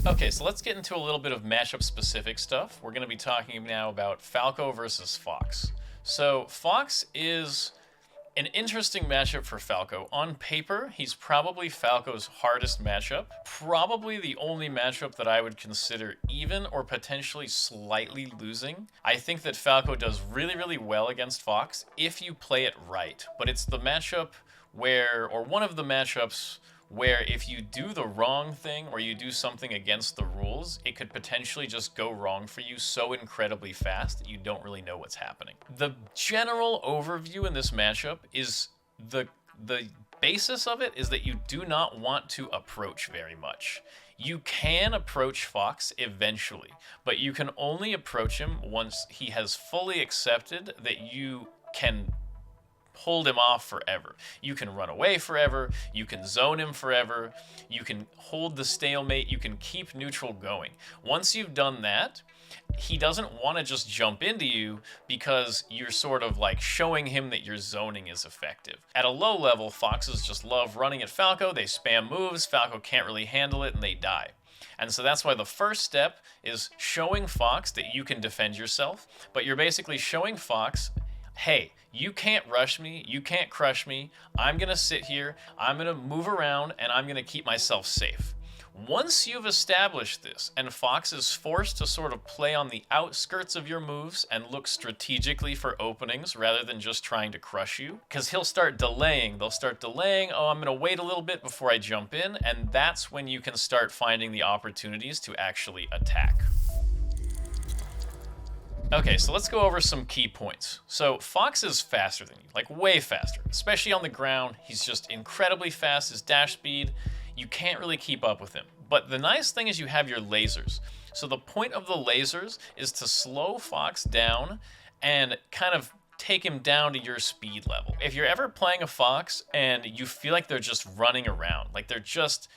Okay, so let's get into a little bit of matchup specific stuff. We're going to be talking now about Falco versus Fox. So Fox is an interesting matchup for Falco. On paper, he's probably Falco's hardest matchup. Probably the only matchup that I would consider even or potentially slightly losing. I think that Falco does really, really well against Fox if you play it right. But it's the matchup where, or one of the matchups where if you do the wrong thing or you do something against the rules, it could potentially just go wrong for you so incredibly fast that you don't really know what's happening. The general overview in this matchup is the basis of it is that you do not want to approach very much. You can approach Fox eventually, but you can only approach him once he has fully accepted that you can hold him off forever. You can run away forever, you can zone him forever, you can hold the stalemate, you can keep neutral going. Once you've done that, he doesn't want to just jump into you because you're sort of like showing him that your zoning is effective. At a low level, foxes just love running at Falco, they spam moves, Falco can't really handle it, and they die. And so that's why the first step is showing Fox that you can defend yourself, but you're basically showing Fox, hey, you can't rush me, you can't crush me, I'm gonna sit here, I'm gonna move around, and I'm gonna keep myself safe. Once you've established this, and Fox is forced to sort of play on the outskirts of your moves and look strategically for openings rather than just trying to crush you, because he'll start delaying, they'll start delaying, oh, I'm gonna wait a little bit before I jump in, and that's when you can start finding the opportunities to actually attack. Okay, so let's go over some key points. So Fox is faster than you, like way faster, especially on the ground. He's just incredibly fast. His dash speed, you can't really keep up with him. But the nice thing is you have your lasers. So the point of the lasers is to slow Fox down and kind of take him down to your speed level. If you're ever playing a Fox and you feel like they're just running around, like they're just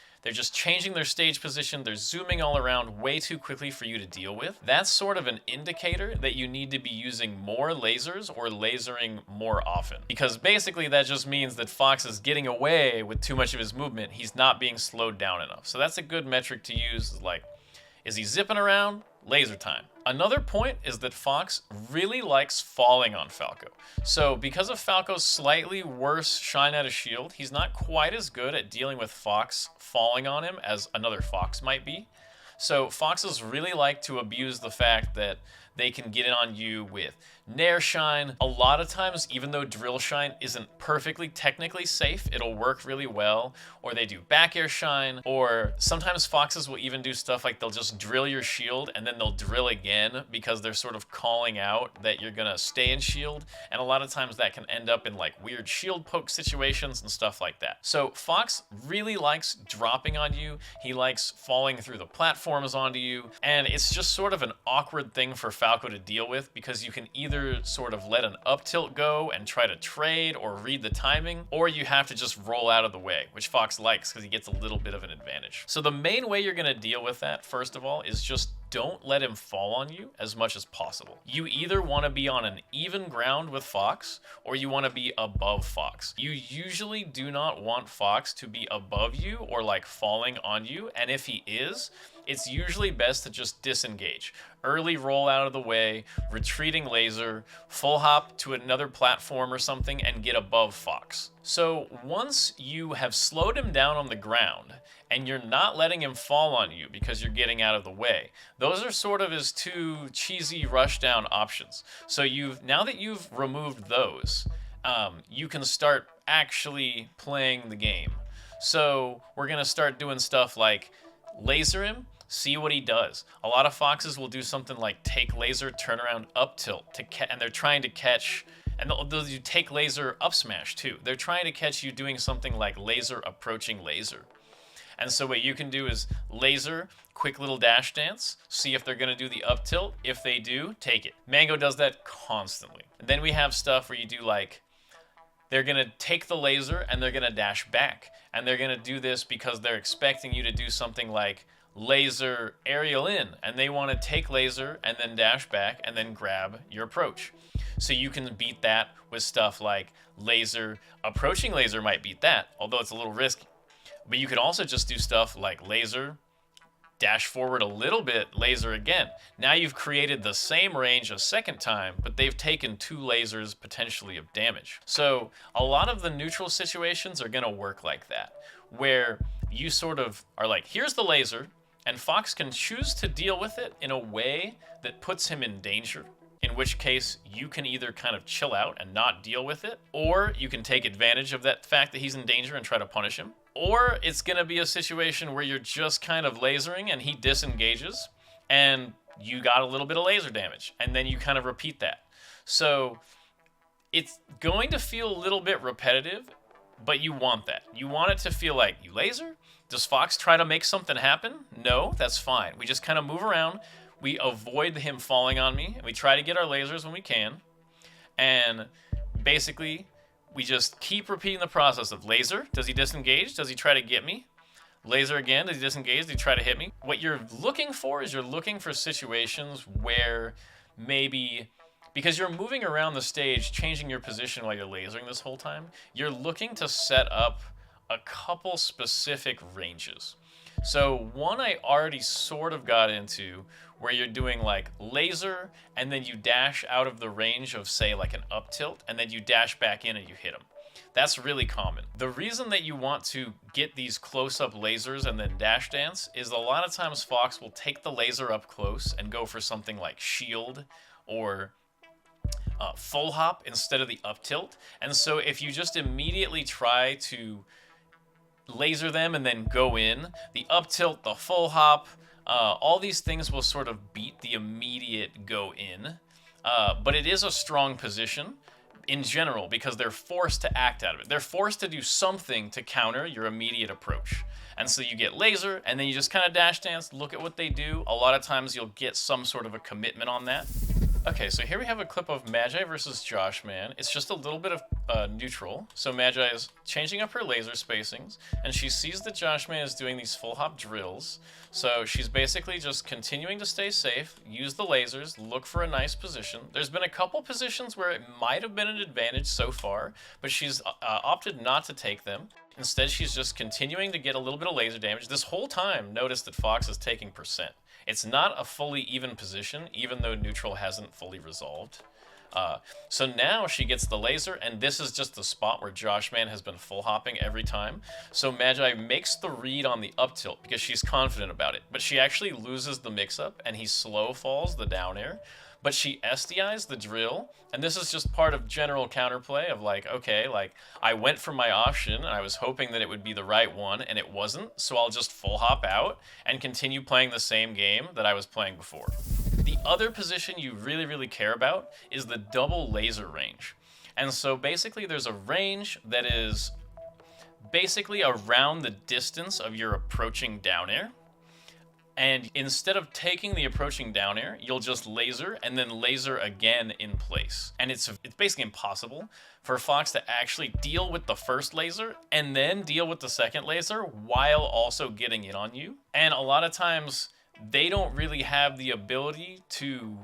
changing their stage position, they're zooming all around way too quickly for you to deal with, that's sort of an indicator that you need to be using more lasers or lasering more often. Because basically that just means that Fox is getting away with too much of his movement, he's not being slowed down enough. So that's a good metric to use, like, is he zipping around? Laser time. Another point is that Fox really likes falling on Falco. So because of Falco's slightly worse shine out of shield, he's not quite as good at dealing with Fox falling on him as another Fox might be. So foxes really like to abuse the fact that they can get in on you with Nair Shine. A lot of times, even though Drill Shine isn't perfectly technically safe, it'll work really well. Or they do Back Air Shine, or sometimes foxes will even do stuff like they'll just drill your shield and then they'll drill again because they're sort of calling out that you're gonna stay in shield. And a lot of times that can end up in like weird shield poke situations and stuff like that. So Fox really likes dropping on you. He likes falling through the platforms onto you. And it's just sort of an awkward thing for Falco to deal with because you can either sort of let an up tilt go and try to trade or read the timing, or you have to just roll out of the way, which Fox likes because he gets a little bit of an advantage. So the main way you're going to deal with that, first of all, is just don't let him fall on you as much as possible. You either want to be on an even ground with Fox or you want to be above Fox. You usually do not want Fox to be above you or like falling on you, and if he is, it's usually best to just disengage. Early roll out of the way, retreating laser, full hop to another platform or something, and get above Fox. So once you have slowed him down on the ground, and you're not letting him fall on you because you're getting out of the way, those are sort of his two cheesy rushdown options. So now that you've removed those, you can start actually playing the game. So we're gonna start doing stuff like laser him, see what he does. A lot of foxes will do something like take laser, turn around, up tilt, and they're trying to catch, and they'll do take laser, up smash too. They're trying to catch you doing something like laser approaching laser. And so what you can do is laser, quick little dash dance, see if they're going to do the up tilt. If they do, take it. Mango does that constantly. And then we have stuff where you do like, they're going to take the laser and they're going to dash back. And they're going to do this because they're expecting you to do something like laser aerial in. And they want to take laser and then dash back and then grab your approach. So you can beat that with stuff like laser. Approaching laser might beat that, although it's a little risky. But you can also just do stuff like laser, dash forward a little bit, laser again. Now you've created the same range a second time, but they've taken 2 lasers potentially of damage. So a lot of the neutral situations are gonna work like that, where you sort of are like, here's the laser, and Fox can choose to deal with it in a way that puts him in danger, in which case you can either kind of chill out and not deal with it, or you can take advantage of that fact that he's in danger and try to punish him. Or it's going to be a situation where you're just kind of lasering and he disengages and you got a little bit of laser damage, and then you kind of repeat that. So it's going to feel a little bit repetitive, but you want that. You want it to feel like, you laser? Does Fox try to make something happen? No, that's fine. We just kind of move around. We avoid him falling on me. And we try to get our lasers when we can. And basically, we just keep repeating the process of laser. Does he disengage? Does he try to get me? Laser again. Does he disengage? Does he try to hit me? What you're looking for is you're looking for situations where maybe, because you're moving around the stage, changing your position while you're lasering this whole time, you're looking to set up a couple specific ranges. So one I already sort of got into, where you're doing like laser and then you dash out of the range of, say, like an up tilt, and then you dash back in and you hit them. That's really common. The reason that you want to get these close-up lasers and then dash dance is a lot of times Fox will take the laser up close and go for something like shield or full hop instead of the up tilt. And so if you just immediately try to laser them and then go in, the up tilt, the full hop, all these things will sort of beat the immediate go in. But it is a strong position in general because they're forced to act out of it. They're forced to do something to counter your immediate approach. And so you get laser, and then you just kind of dash dance, look at what they do. A lot of times you'll get some sort of a commitment on that. Okay, so here we have a clip of Magi versus Joshman. It's just a little bit of neutral. So Magi is changing up her laser spacings, and she sees that Joshman is doing these full hop drills. So she's basically just continuing to stay safe, use the lasers, look for a nice position. There's been a couple positions where it might have been an advantage so far, but she's opted not to take them. Instead, she's just continuing to get a little bit of laser damage. This whole time, notice that Fox is taking %. It's not a fully even position, even though neutral hasn't fully resolved. So now she gets the laser, and this is just the spot where Joshman has been full hopping every time. So Magi makes the read on the up tilt because she's confident about it, but she actually loses the mix-up, and he slow falls the down air. But she SDIs the drill, and this is just part of general counterplay of like, okay, like I went for my option and I was hoping that it would be the right one and it wasn't, so I'll just full hop out and continue playing the same game that I was playing before. The other position you really, really care about is the double laser range. And so basically there's a range that is basically around the distance of your approaching down air. And instead of taking the approaching down air, you'll just laser and then laser again in place. And it's basically impossible for Fox to actually deal with the first laser and then deal with the second laser while also getting in on you. And a lot of times they don't really have the ability to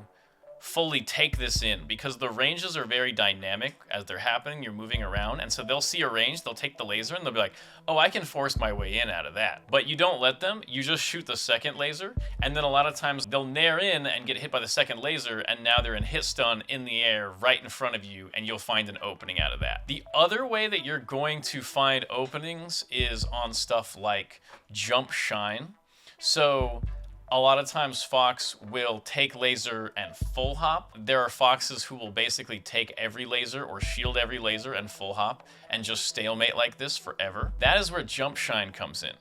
fully take this in because the ranges are very dynamic as they're happening. You're moving around, and so they'll see a range, they'll take the laser, and they'll be like, oh, I can force my way in out of that. But you don't let them. You just shoot the second laser, and then a lot of times they'll nair in and get hit by the second laser, and now they're in hit stun in the air right in front of you, and you'll find an opening out of that. The other way that you're going to find openings is on stuff like jump shine. So a lot of times Fox will take laser and full hop. There are Foxes who will basically take every laser or shield every laser and full hop and just stalemate like this forever. That is where jump shine comes in.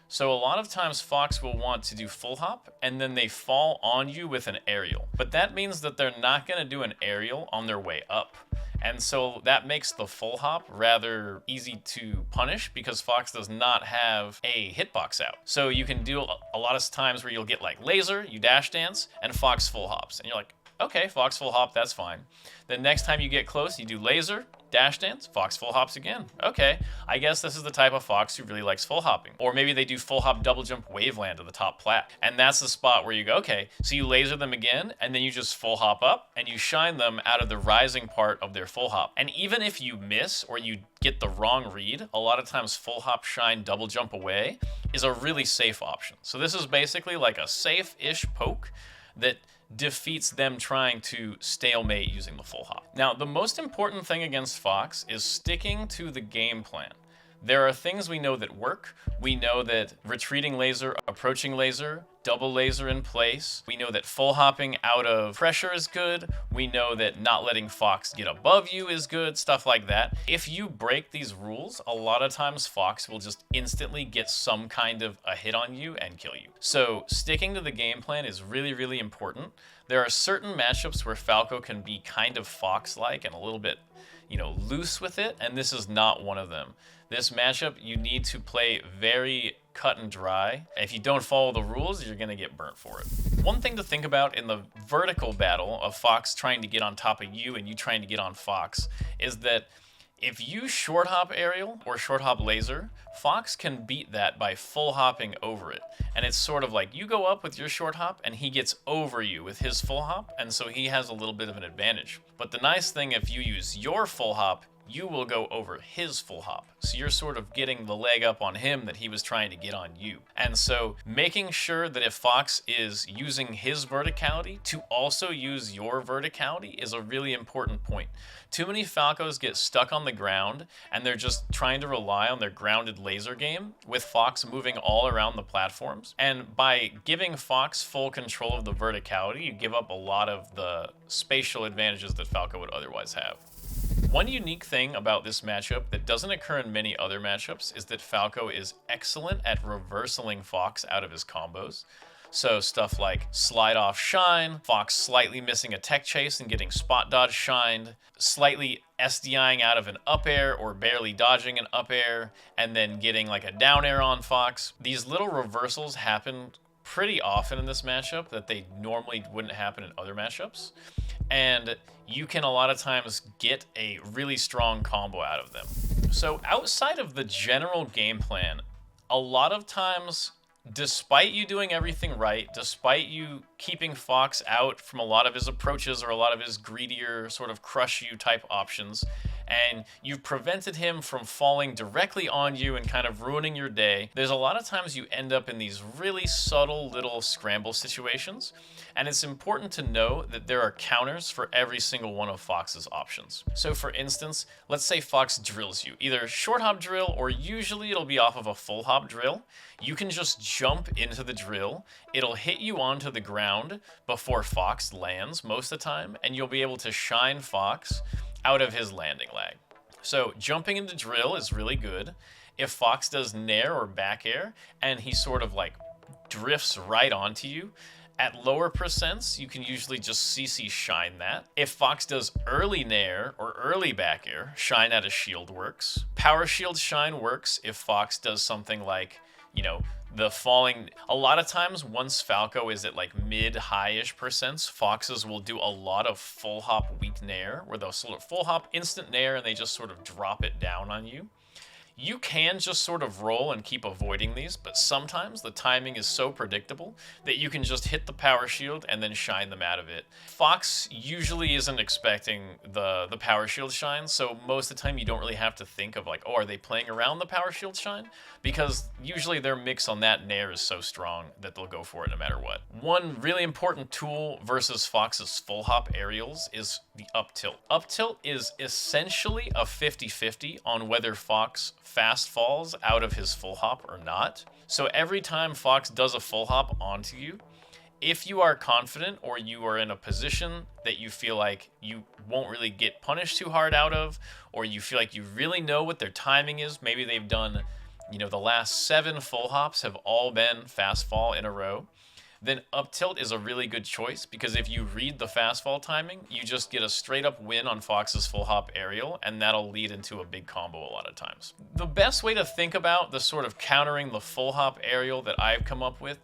So a lot of times Fox will want to do full hop and then they fall on you with an aerial. But that means that they're not going to do an aerial on their way up. And so that makes the full hop rather easy to punish because Fox does not have a hitbox out. So you can do a lot of times where you'll get like laser, you dash dance, and Fox full hops. And you're like, okay, Fox full hop, that's fine. The next time you get close, you do laser, Dash dance, Fox full hops again. Okay, I guess this is the type of Fox who really likes full hopping. Or maybe they do full hop double jump waveland to the top plat. And that's the spot where you go, okay, so you laser them again, and then you just full hop up, and you shine them out of the rising part of their full hop. And even if you miss, or you get the wrong read, a lot of times full hop, shine, double jump away is a really safe option. So this is basically like a safe-ish poke that defeats them trying to stalemate using the full hop. Now, the most important thing against Fox is sticking to the game plan. There are things we know that work. We know that retreating laser, approaching laser, double laser in place. We know that full hopping out of pressure is good. We know that not letting Fox get above you is good, stuff like that. If you break these rules, a lot of times Fox will just instantly get some kind of a hit on you and kill you. So sticking to the game plan is really, really important. There are certain matchups where Falco can be kind of Fox-like and a little bit, loose with it, and this is not one of them. This matchup, you need to play very cut and dry. If you don't follow the rules, you're gonna get burnt for it. One thing to think about in the vertical battle of Fox trying to get on top of you and you trying to get on Fox is that if you short hop aerial or short hop laser, Fox can beat that by full hopping over it. And it's sort of like you go up with your short hop and he gets over you with his full hop, and so he has a little bit of an advantage. But the nice thing, if you use your full hop, you will go over his full hop. So you're sort of getting the leg up on him that he was trying to get on you. And so making sure that if Fox is using his verticality to also use your verticality is a really important point. Too many Falcos get stuck on the ground and they're just trying to rely on their grounded laser game with Fox moving all around the platforms. And by giving Fox full control of the verticality, you give up a lot of the spatial advantages that Falco would otherwise have. One unique thing about this matchup that doesn't occur in many other matchups is that Falco is excellent at reversaling Fox out of his combos. So stuff like slide off shine, Fox slightly missing a tech chase and getting spot dodge shined, slightly SDIing out of an up air or barely dodging an up air, and then getting like a down air on Fox. These little reversals happen pretty often in this matchup that they normally wouldn't happen in other matchups. And you can a lot of times get a really strong combo out of them. So outside of the general game plan, a lot of times, despite you doing everything right, despite you keeping Fox out from a lot of his approaches or a lot of his greedier sort of crush you type options, and you've prevented him from falling directly on you and kind of ruining your day, there's a lot of times you end up in these really subtle little scramble situations. And it's important to know that there are counters for every single one of Fox's options. So for instance, let's say Fox drills you, either short hop drill or usually it'll be off of a full hop drill. You can just jump into the drill. It'll hit you onto the ground before Fox lands most of the time, and you'll be able to shine Fox out of his landing lag. So jumping into drill is really good. If Fox does nair or back air and he sort of like drifts right onto you, at lower percents, you can usually just CC shine that. If Fox does early nair or early back air, shine out of shield works. Power shield shine works if Fox does something like, the falling. A lot of times once Falco is at like mid-high-ish percents, Foxes will do a lot of full hop weak nair, where they'll sort of full hop instant nair and they just sort of drop it down on you. You can just sort of roll and keep avoiding these, but sometimes the timing is so predictable that you can just hit the power shield and then shine them out of it. Fox usually isn't expecting the power shield shine, so most of the time you don't really have to think of like, oh, are they playing around the power shield shine? Because usually their mix on that nair is so strong that they'll go for it no matter what. One really important tool versus Fox's full hop aerials is the up tilt. Up tilt is essentially a 50-50 on whether Fox fast falls out of his full hop or not. So every time Fox does a full hop onto you, if you are confident or you are in a position that you feel like you won't really get punished too hard out of, or you feel like you really know what their timing is, maybe they've done, the last 7 full hops have all been fast fall in a row, then up tilt is a really good choice, because if you read the fast fall timing, you just get a straight up win on Fox's full hop aerial, and that'll lead into a big combo a lot of times. The best way to think about the sort of countering the full hop aerial that I've come up with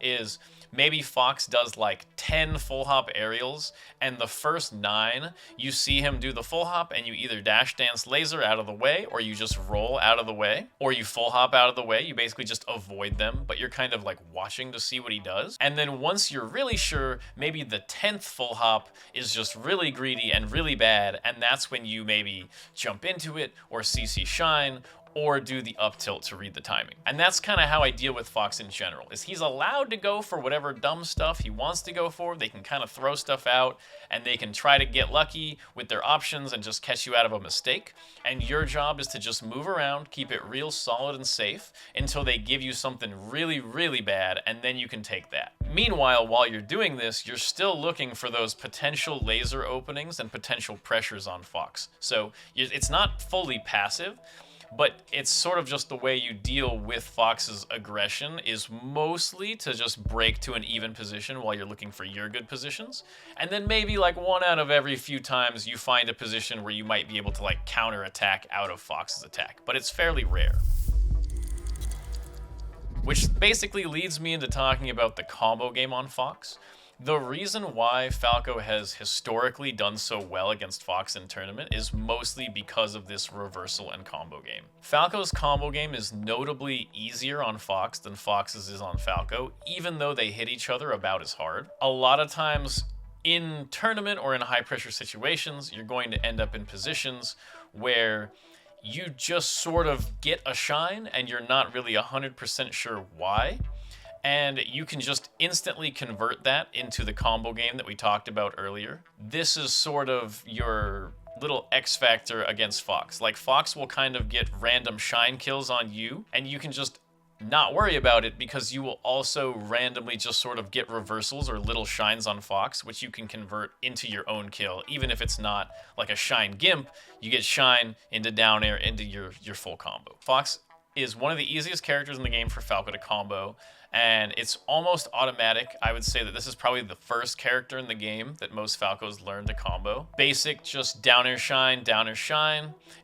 is maybe Fox does like 10 full hop aerials, and the first 9, you see him do the full hop, and you either dash dance laser out of the way, or you just roll out of the way, or you full hop out of the way. You basically just avoid them, but you're kind of like watching to see what he does. And then once you're really sure, maybe the 10th full hop is just really greedy and really bad, and that's when you maybe jump into it, or CC shine, or do the up tilt to read the timing. And that's kind of how I deal with Fox in general, is he's allowed to go for whatever dumb stuff he wants to go for. They can kind of throw stuff out, and they can try to get lucky with their options and just catch you out of a mistake. And your job is to just move around, keep it real solid and safe until they give you something really, really bad, and then you can take that. Meanwhile, while you're doing this, you're still looking for those potential laser openings and potential pressures on Fox. So it's not fully passive, but it's sort of just the way you deal with Fox's aggression is mostly to just break to an even position while you're looking for your good positions. And then maybe like 1 out of every few times you find a position where you might be able to like counterattack out of Fox's attack, but it's fairly rare. Which basically leads me into talking about the combo game on Fox. The reason why Falco has historically done so well against Fox in tournament is mostly because of this reversal and combo game. Falco's combo game is notably easier on Fox than Fox's is on Falco, even though they hit each other about as hard. A lot of times in tournament or in high pressure situations, you're going to end up in positions where you just sort of get a shine and you're not really 100% sure why. And you can just instantly convert that into the combo game that we talked about earlier. This is sort of your little X factor against Fox. Like Fox will kind of get random shine kills on you, and you can just not worry about it because you will also randomly just sort of get reversals or little shines on Fox, which you can convert into your own kill. Even if it's not like a shine gimp, you get shine into down air into your full combo. Fox is one of the easiest characters in the game for Falco to combo, and it's almost automatic. I would say that this is probably the first character in the game that most Falcos learn to combo. Basic, just down air shine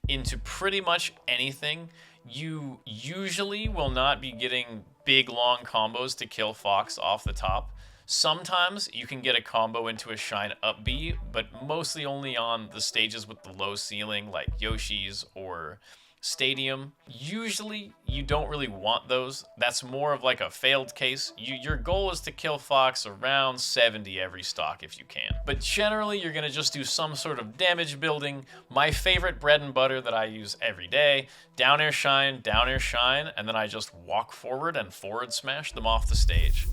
into pretty much anything. You usually will not be getting big long combos to kill Fox off the top. Sometimes you can get a combo into a shine up B, but mostly only on the stages with the low ceiling like Yoshi's or Stadium. Usually you don't really want those. That's more of like a failed case. Your goal is to kill Fox around 70 every stock if you can. But generally you're gonna just do some sort of damage building. My favorite bread and butter that I use every day, down air shine, and then I just walk forward and forward smash them off the stage.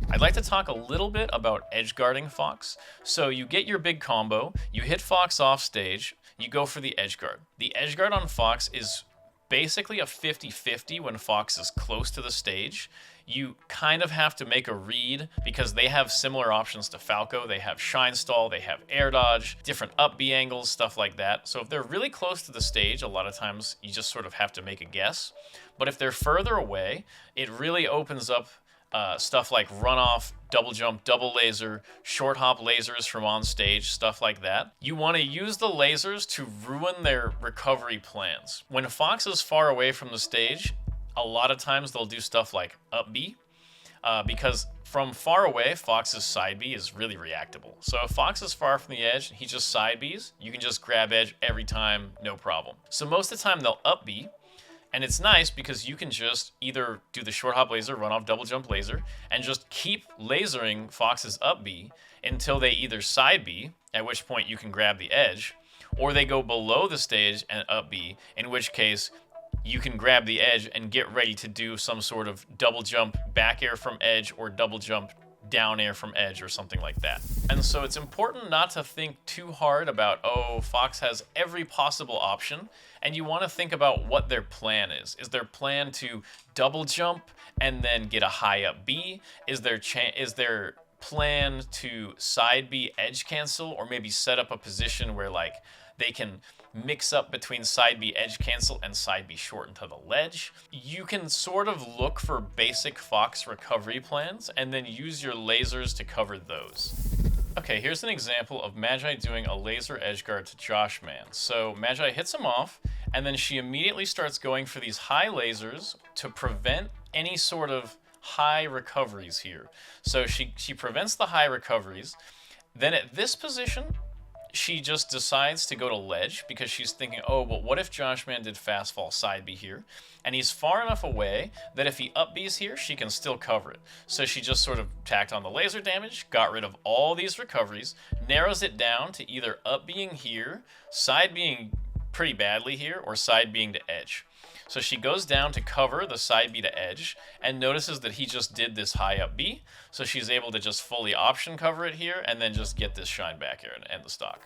I'd like to talk a little bit about edgeguarding Fox. So you get your big combo, you hit Fox off stage, you go for the edgeguard. The edgeguard on Fox is basically a 50-50 when Fox is close to the stage. You kind of have to make a read because they have similar options to Falco. They have shine stall, they have air dodge, different up B angles, stuff like that. So if they're really close to the stage, a lot of times you just sort of have to make a guess. But if they're further away, it really opens up stuff like runoff, double jump, double laser, short hop lasers from on stage, stuff like that. You want to use the lasers to ruin their recovery plans. When Fox is far away from the stage, a lot of times they'll do stuff like up B, because from far away, Fox's side B is really reactable. So if Fox is far from the edge, he just side Bs, you can just grab edge every time, no problem. So most of the time they'll up B, and it's nice because you can just either do the short hop laser, run off double jump laser, and just keep lasering Fox's up B until they either side B, at which point you can grab the edge, or they go below the stage and up B, in which case you can grab the edge and get ready to do some sort of double jump back air from edge or double jump down air from edge or something like that. And so it's important not to think too hard about, oh, Fox has every possible option, and you want to think about what their plan is. Is their plan to double jump and then get a high up B? Is their plan to side B edge cancel, or maybe set up a position where like they can mix up between side B edge cancel and side B short into the ledge? You can sort of look for basic Fox recovery plans and then use your lasers to cover those. Okay, here's an example of Magi doing a laser edgeguard to Josh Man. So Magi hits him off, and then she immediately starts going for these high lasers to prevent any sort of high recoveries here. So she prevents the high recoveries. Then at this position, she just decides to go to ledge because she's thinking, oh, but what if Joshman did fast fall side B here? And he's far enough away that if he up B's here, she can still cover it. So she just sort of tacked on the laser damage, got rid of all these recoveries, narrows it down to either up being here, side being pretty badly here, or side being to edge. So she goes down to cover the side B to edge and notices that he just did this high up B. So she's able to just fully option cover it here and then just get this shine back here and end the stock.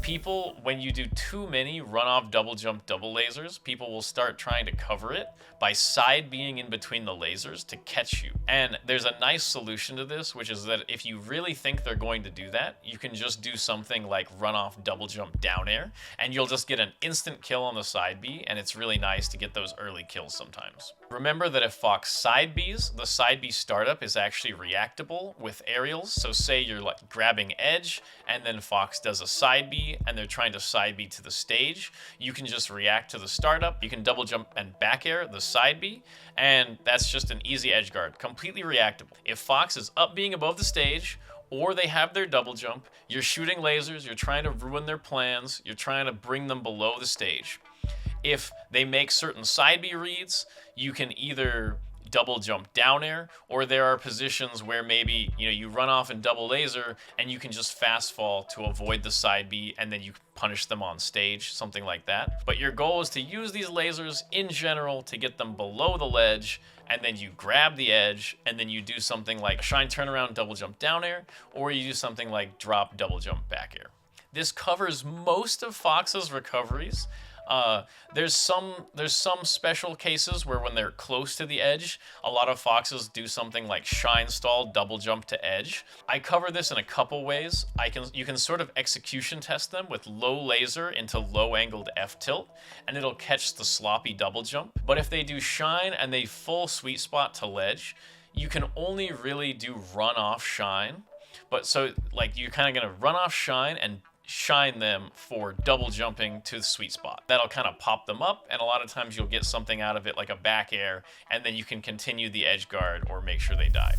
People, when you do too many run-off double jump double lasers, people will start trying to cover it by side being in between the lasers to catch you. And there's a nice solution to this, which is that if you really think they're going to do that, you can just do something like run-off double jump down air, and you'll just get an instant kill on the side B, and it's really nice to get those early kills sometimes. Remember that if Fox side Bs, the side B startup is actually reactable with aerials. So say you're like grabbing edge, and then Fox does a side B, and they're trying to side B to the stage, you can just react to the startup. You can double jump and back air the side B, and that's just an easy edge guard, completely reactable. If Fox is up being above the stage, or they have their double jump, you're shooting lasers, you're trying to ruin their plans, you're trying to bring them below the stage. If they make certain side B reads, you can either double jump down air, or there are positions where maybe you run off and double laser and you can just fast fall to avoid the side B, and then you punish them on stage, something like that. But your goal is to use these lasers in general to get them below the ledge, and then you grab the edge, and then you do something like shine turnaround double jump down air, or you do something like drop double jump back air. This covers most of Fox's recoveries. There's some special cases where when they're close to the edge, a lot of Foxes do something like shine stall, double jump to edge. I cover this in a couple ways. You can sort of execution test them with low laser into low angled F tilt, and it'll catch the sloppy double jump. But if they do shine and they full sweet spot to ledge, you can only really do run off shine. But so like you're kind of gonna run off shine and shine them for double jumping to the sweet spot. That'll kind of pop them up, and a lot of times you'll get something out of it like a back air, and then you can continue the edge guard or make sure they die.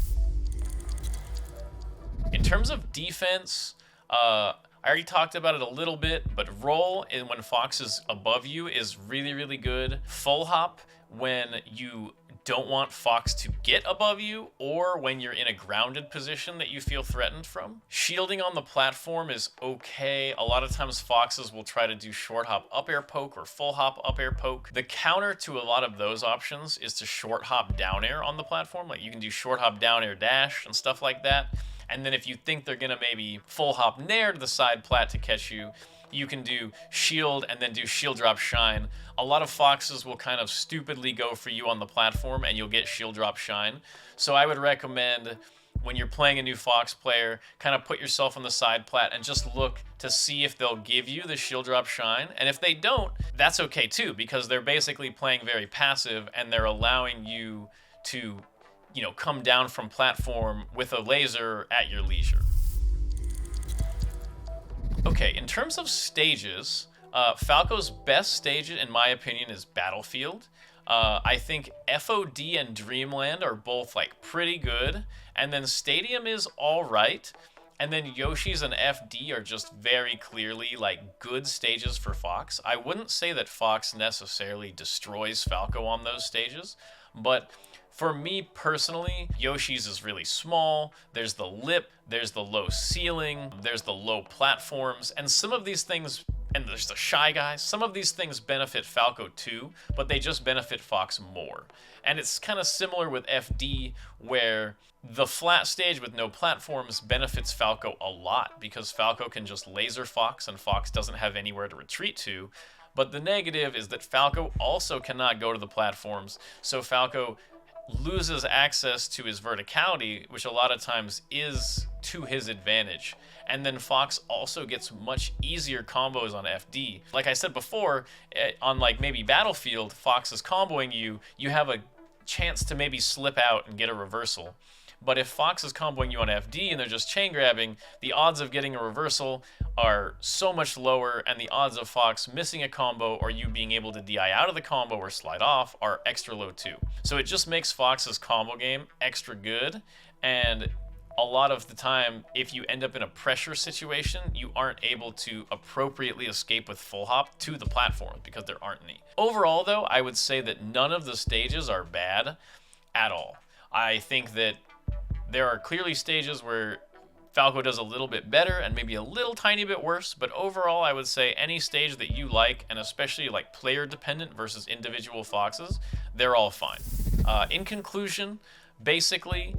In terms of defense, I already talked about it a little bit, but roll when Fox is above you is really, really good. Full hop when you don't want Fox to get above you, or when you're in a grounded position that you feel threatened from. Shielding on the platform is okay. A lot of times Foxes will try to do short hop up air poke or full hop up air poke. The counter to a lot of those options is to short hop down air on the platform. Like you can do short hop down air dash and stuff like that. And then if you think they're gonna maybe full hop nair to the side plat to catch you, you can do shield and then do shield drop shine. A lot of Foxes will kind of stupidly go for you on the platform and you'll get shield drop shine. So I would recommend when you're playing a new Fox player, kind of put yourself on the side plat and just look to see if they'll give you the shield drop shine. And if they don't, that's okay too, because they're basically playing very passive and they're allowing you to, come down from platform with a laser at your leisure. Okay, in terms of stages, Falco's best stage, in my opinion, is Battlefield. I think FOD and Dreamland are both like pretty good, and then Stadium is all right, and then Yoshi's and FD are just very clearly like good stages for Fox. I wouldn't say that Fox necessarily destroys Falco on those stages, but for me personally, Yoshi's is really small, there's the lip, there's the low ceiling, there's the low platforms, and some of these things, and there's the Shy Guys, some of these things benefit Falco too, but they just benefit Fox more. And it's kind of similar with FD, where the flat stage with no platforms benefits Falco a lot, because Falco can just laser Fox, and Fox doesn't have anywhere to retreat to. But the negative is that Falco also cannot go to the platforms, so Falco loses access to his verticality, which a lot of times is to his advantage. And then Fox also gets much easier combos on FD. Like I said before, on like maybe Battlefield, Fox is comboing you, you have a chance to maybe slip out and get a reversal. But if Fox is comboing you on FD and they're just chain grabbing, the odds of getting a reversal are so much lower, and the odds of Fox missing a combo or you being able to DI out of the combo or slide off are extra low too. So it just makes Fox's combo game extra good, and a lot of the time, if you end up in a pressure situation, you aren't able to appropriately escape with full hop to the platform because there aren't any. Overall, though, I would say that none of the stages are bad at all. I think that there are clearly stages where Falco does a little bit better and maybe a little tiny bit worse, but overall I would say any stage that you like, and especially like player dependent versus individual Foxes, they're all fine. In conclusion, basically,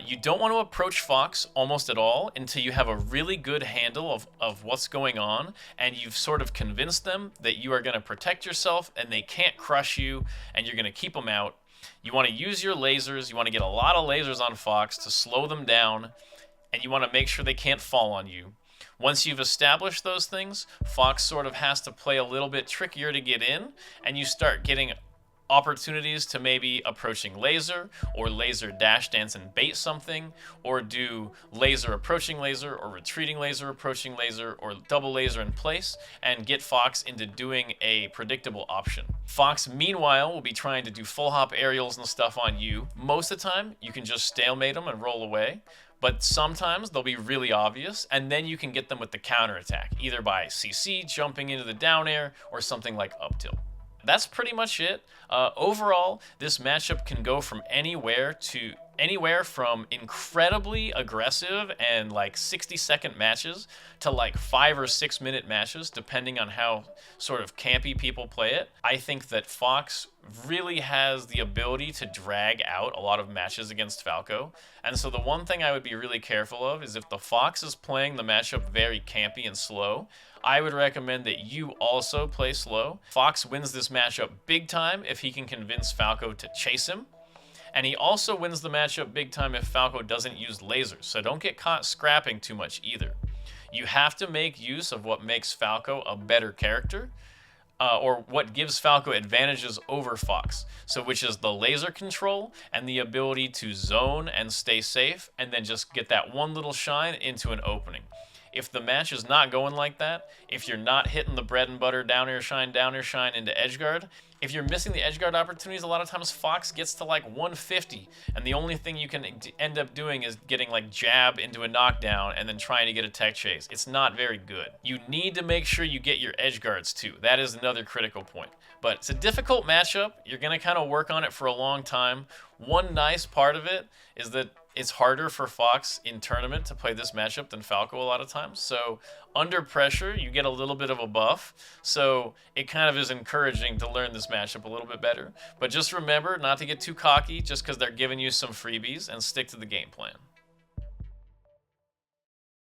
you don't want to approach Fox almost at all until you have a really good handle of what's going on, and you've sort of convinced them that you are going to protect yourself and they can't crush you, and you're going to keep them out. You want to use your lasers. You want to get a lot of lasers on Fox to slow them down, and you want to make sure they can't fall on you. Once you've established those things, Fox sort of has to play a little bit trickier to get in, and you start getting opportunities to maybe approaching laser or laser dash dance and bait something, or do laser approaching laser or retreating laser approaching laser or double laser in place and get Fox into doing a predictable option. Fox meanwhile will be trying to do full hop aerials and stuff on you. Most of the time you can just stalemate them and roll away, but sometimes they'll be really obvious, and then you can get them with the counter attack, either by CC jumping into the down air or something like up tilt. That's pretty much it. Overall, this matchup can go from anywhere from incredibly aggressive and like 60-second matches to like 5 or 6 minute matches, depending on how sort of campy people play it. I think that Fox really has the ability to drag out a lot of matches against Falco. And so the one thing I would be really careful of is if the Fox is playing the matchup very campy and slow, I would recommend that you also play slow. Fox wins this matchup big time if he can convince Falco to chase him. And he also wins the matchup big time if Falco doesn't use lasers. So don't get caught scrapping too much either. You have to make use of what makes Falco a better character, or what gives Falco advantages over Fox. So which is the laser control and the ability to zone and stay safe, and then just get that one little shine into an opening. If the match is not going like that, if you're not hitting the bread and butter down air shine into Edgeguard, if you're missing the Edgeguard opportunities, a lot of times Fox gets to like 150, and the only thing you can end up doing is getting like jab into a knockdown and then trying to get a tech chase. It's not very good. You need to make sure you get your Edgeguards too. That is another critical point. But it's a difficult matchup. You're going to kind of work on it for a long time. One nice part of it is that it's harder for Fox in tournament to play this matchup than Falco a lot of times. So under pressure, you get a little bit of a buff. So it kind of is encouraging to learn this matchup a little bit better. But just remember not to get too cocky just because they're giving you some freebies, and stick to the game plan.